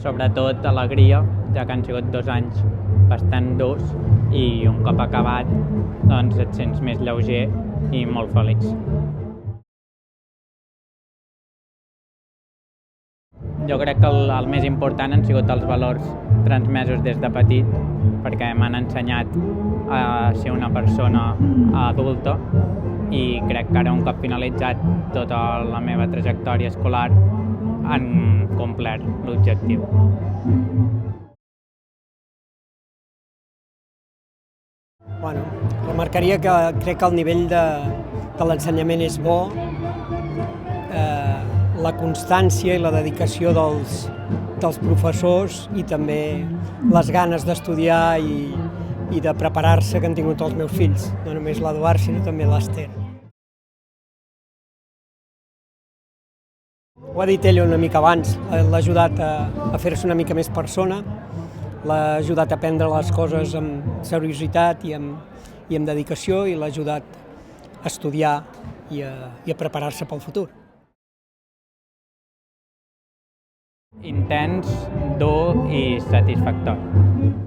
sobretot alegria, ja que han sigut 2 anys bastant durs i un cop acabat doncs et sents més lleuger i molt feliç. Jo crec que el més important han sigut els valors transmesos des de petit, perquè m'han ensenyat a ser una persona adulta i crec que ara, un cop finalitzat tota la meva trajectòria escolar, han complert l'objectiu. Bueno, remarcaria que crec que el nivell de l'ensenyament és bo, la constància i la dedicació dels professors i també les ganes d'estudiar i de preparar-se que han tingut els meus fills, no només l'Eduard sinó també l'Ester. Ho ha dit ella una mica abans, l'ha ajudat a fer-se una mica més persona, l'ha ajudat a aprendre les coses amb seriositat i amb dedicació i l'ha ajudat a estudiar i a preparar-se pel futur. Intens, dur i satisfactori.